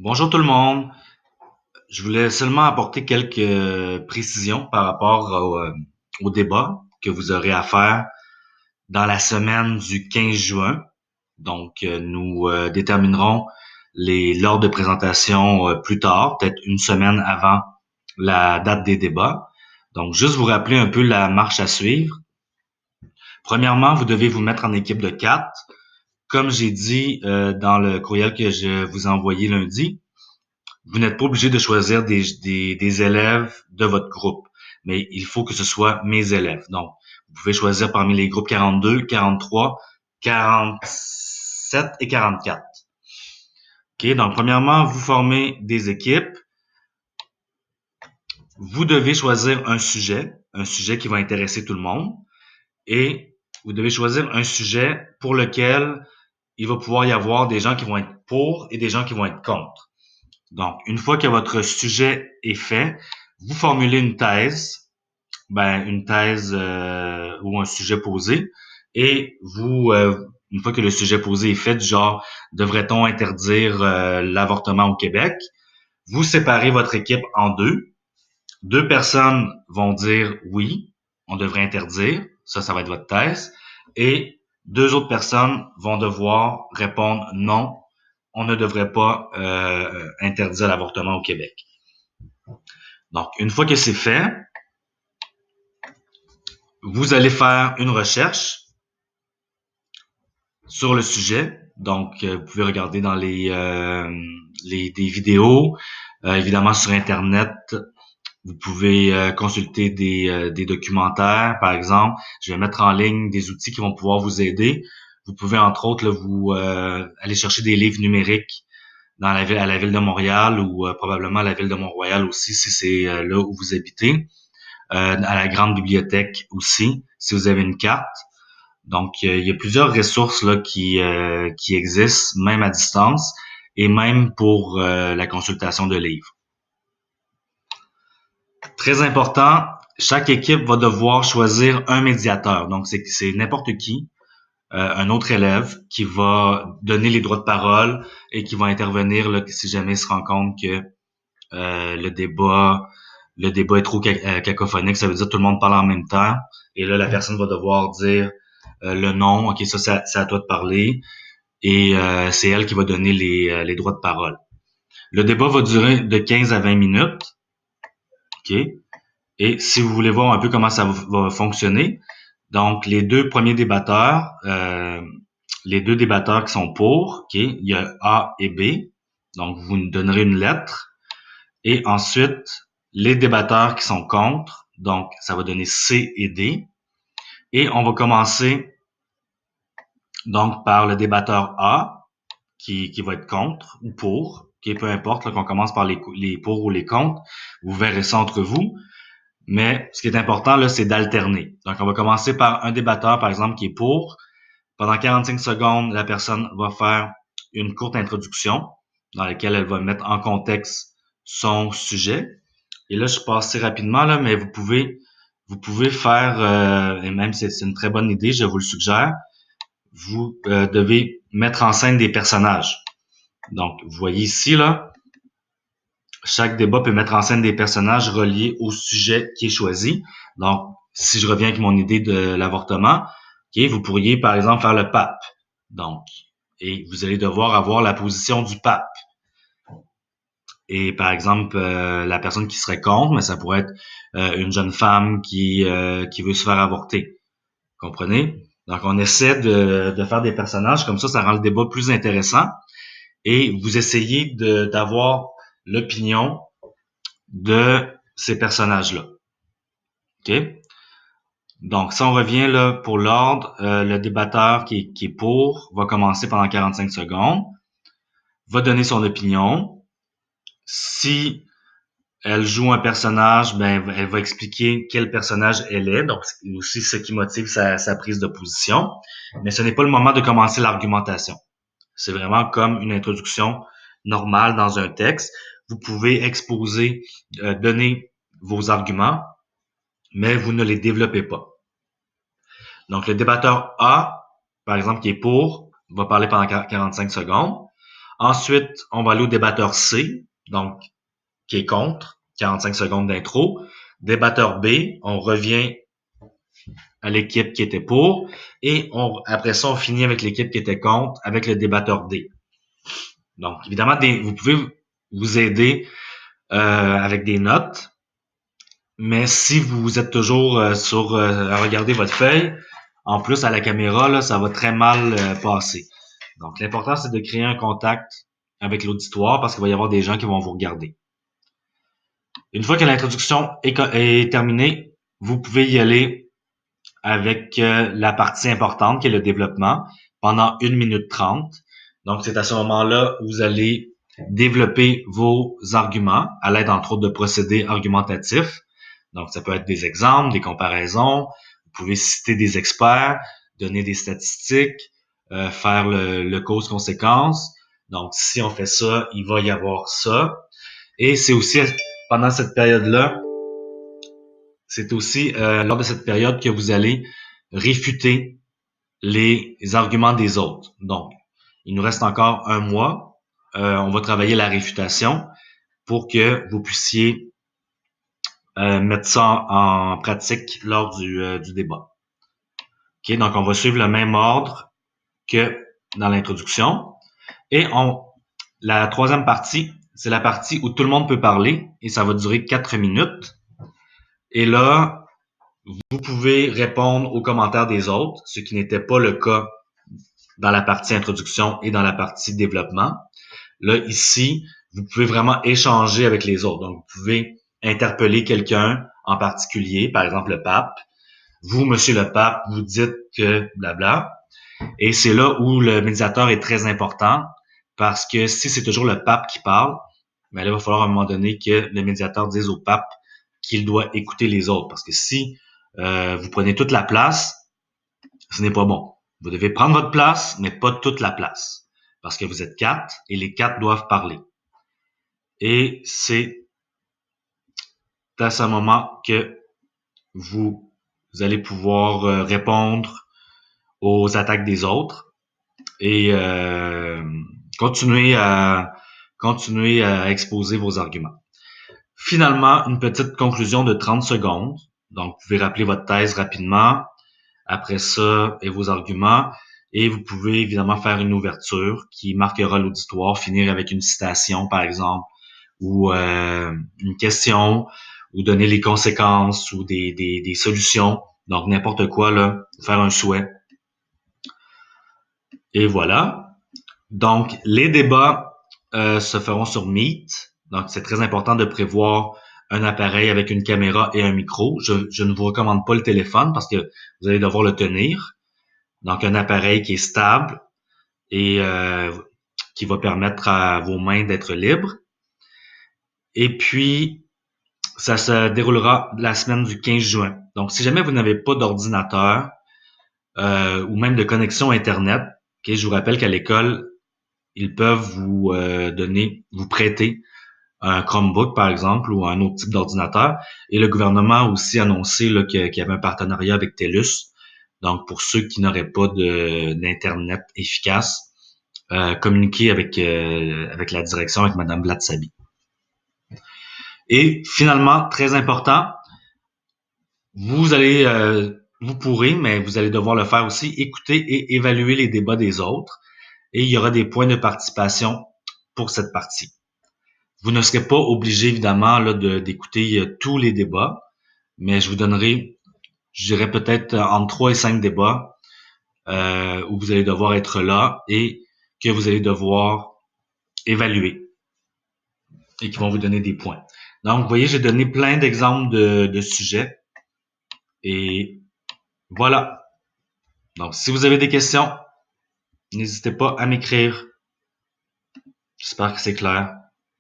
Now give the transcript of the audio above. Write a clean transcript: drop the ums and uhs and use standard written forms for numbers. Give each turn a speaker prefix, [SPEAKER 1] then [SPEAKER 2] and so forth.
[SPEAKER 1] Bonjour tout le monde. Je voulais seulement apporter quelques précisions par rapport au débat que vous aurez à faire dans la semaine du 15 juin. Donc, nous déterminerons l'ordre de présentation plus tard, peut-être une semaine avant la date des débats. Donc, juste vous rappeler un peu la marche à suivre. Premièrement, vous devez vous mettre en équipe de 4. Comme j'ai dit dans le courriel que je vous ai envoyé lundi, vous n'êtes pas obligé de choisir des élèves de votre groupe, mais il faut que ce soit mes élèves. Donc, vous pouvez choisir parmi les groupes 42, 43, 47 et 44. OK, donc premièrement, vous formez des équipes. Vous devez choisir un sujet qui va intéresser tout le monde, et vous devez choisir un sujet pour lequel il va pouvoir y avoir des gens qui vont être pour et des gens qui vont être contre. Donc, une fois que votre sujet est fait, vous formulez une thèse ou un sujet posé, et vous, une fois que le sujet posé est fait, du genre, devrait-on interdire l'avortement au Québec, vous séparez votre équipe en deux. Deux personnes vont dire oui, on devrait interdire, ça va être votre thèse, et deux autres personnes vont devoir répondre non, on ne devrait pas interdire l'avortement au Québec. Donc, une fois que c'est fait, vous allez faire une recherche sur le sujet. Donc, vous pouvez regarder dans des vidéos, évidemment sur Internet. Vous pouvez consulter des documentaires, par exemple. Je vais mettre en ligne des outils qui vont pouvoir vous aider. Vous pouvez, entre autres, là, vous aller chercher des livres numériques à la ville de Montréal, ou probablement à la ville de Mont-Royal aussi, si c'est là où vous habitez. À la grande bibliothèque aussi, si vous avez une carte. Donc, il y a plusieurs ressources là qui existent, même à distance, et même pour la consultation de livres. Très important, chaque équipe va devoir choisir un médiateur. Donc, c'est n'importe qui, un autre élève, qui va donner les droits de parole et qui va intervenir là, si jamais il se rend compte que le débat est trop cacophonique. Ça veut dire que tout le monde parle en même temps. Et là, la personne va devoir dire le nom. OK, ça, c'est à toi de parler. Et c'est elle qui va donner les droits de parole. Le débat va durer de 15 à 20 minutes. OK? Et si vous voulez voir un peu comment ça va fonctionner, donc les deux débatteurs qui sont pour, OK, il y a A et B. Donc, vous nous donnerez une lettre. Et ensuite, les débatteurs qui sont contre, donc ça va donner C et D. Et on va commencer donc par le débatteur A, qui va être contre ou pour, qui peu importe, là, qu'on commence par les pour ou les contre. Vous verrez ça entre vous. Mais ce qui est important, là, c'est d'alterner. Donc, on va commencer par un débatteur, par exemple, qui est pour. Pendant 45 secondes, la personne va faire une courte introduction dans laquelle elle va mettre en contexte son sujet. Et là, je passe assez rapidement, là, mais vous pouvez faire, et même c'est une très bonne idée, je vous le suggère, vous devez mettre en scène des personnages. Donc, vous voyez ici, là, chaque débat peut mettre en scène des personnages reliés au sujet qui est choisi. Donc, si je reviens avec mon idée de l'avortement, okay, vous pourriez, par exemple, faire le pape. Donc, et vous allez devoir avoir la position du pape. Et par exemple, la personne qui serait contre, mais ça pourrait être une jeune femme qui veut se faire avorter. Comprenez? Donc, on essaie de faire des personnages comme ça rend le débat plus intéressant. Et vous essayez d'avoir l'opinion de ces personnages-là. OK? Donc, si on revient là pour l'ordre, le débatteur qui est pour va commencer pendant 45 secondes, va donner son opinion. Si elle joue un personnage, ben elle va expliquer quel personnage elle est, donc c'est aussi ce qui motive sa prise de position. Mais ce n'est pas le moment de commencer l'argumentation. C'est vraiment comme une introduction normale dans un texte. Vous pouvez exposer, donner vos arguments, mais vous ne les développez pas. Donc, le débatteur A, par exemple, qui est pour, va parler pendant 45 secondes. Ensuite, on va aller au débatteur C, donc qui est contre, 45 secondes d'intro. Débatteur B, on revient à l'équipe qui était pour, et après ça, on finit avec l'équipe qui était contre, avec le débatteur D. Donc, évidemment, vous pouvez vous aider avec des notes, mais si vous êtes toujours à regarder votre feuille, en plus à la caméra, là, ça va très mal passer. Donc, l'important, c'est de créer un contact avec l'auditoire parce qu'il va y avoir des gens qui vont vous regarder. Une fois que l'introduction est terminée, vous pouvez y aller avec la partie importante qui est le développement pendant 1 minute 30. Donc, c'est à ce moment-là où vous allez développer vos arguments à l'aide, entre autres, de procédés argumentatifs. Donc, ça peut être des exemples, des comparaisons. Vous pouvez citer des experts, donner des statistiques, faire le cause-conséquence. Donc, si on fait ça, il va y avoir ça. Et c'est aussi pendant cette période-là, c'est aussi lors de cette période que vous allez réfuter les arguments des autres. Donc, il nous reste encore 1 mois. On va travailler la réfutation pour que vous puissiez mettre ça en pratique lors du débat. OK, donc on va suivre le même ordre que dans l'introduction. Et la troisième partie, c'est la partie où tout le monde peut parler et ça va durer 4 minutes. Et là, vous pouvez répondre aux commentaires des autres, ce qui n'était pas le cas dans la partie introduction et dans la partie développement. Là, ici, vous pouvez vraiment échanger avec les autres. Donc, vous pouvez interpeller quelqu'un en particulier, par exemple le pape. Vous, monsieur le pape, vous dites que blabla. Et c'est là où le médiateur est très important parce que si c'est toujours le pape qui parle, mais là, il va falloir à un moment donné que le médiateur dise au pape qu'il doit écouter les autres. Parce que si vous prenez toute la place, ce n'est pas bon. Vous devez prendre votre place, mais pas toute la place. Parce que vous êtes 4 et les 4 doivent parler. Et c'est à ce moment que vous allez pouvoir répondre aux attaques des autres et continuer à exposer vos arguments. Finalement, une petite conclusion de 30 secondes. Donc, vous pouvez rappeler votre thèse rapidement. Après ça, et vos arguments. Et vous pouvez évidemment faire une ouverture qui marquera l'auditoire, finir avec une citation, par exemple, ou une question, ou donner les conséquences, ou des solutions. Donc, n'importe quoi, là, faire un souhait. Et voilà. Donc, les débats se feront sur Meet. Donc, c'est très important de prévoir un appareil avec une caméra et un micro. Je ne vous recommande pas le téléphone parce que vous allez devoir le tenir. Donc, un appareil qui est stable et qui va permettre à vos mains d'être libres. Et puis, ça se déroulera la semaine du 15 juin. Donc, si jamais vous n'avez pas d'ordinateur ou même de connexion Internet, okay, je vous rappelle qu'à l'école, ils peuvent vous vous prêter un Chromebook, par exemple, ou un autre type d'ordinateur. Et le gouvernement a aussi annoncé qu'il y avait un partenariat avec TELUS. Donc, pour ceux qui n'auraient pas d'Internet efficace, communiquer avec la direction, avec Madame Blatsabi. Et finalement, très important, vous pourrez, mais vous allez devoir le faire aussi, écouter et évaluer les débats des autres. Et il y aura des points de participation pour cette partie. Vous ne serez pas obligé, évidemment, là, d'écouter tous les débats, mais je vous donnerai, je dirais peut-être entre 3 et 5 débats où vous allez devoir être là et que vous allez devoir évaluer et qui vont vous donner des points. Donc, vous voyez, j'ai donné plein d'exemples de sujets et voilà. Donc, si vous avez des questions, n'hésitez pas à m'écrire. J'espère que c'est clair.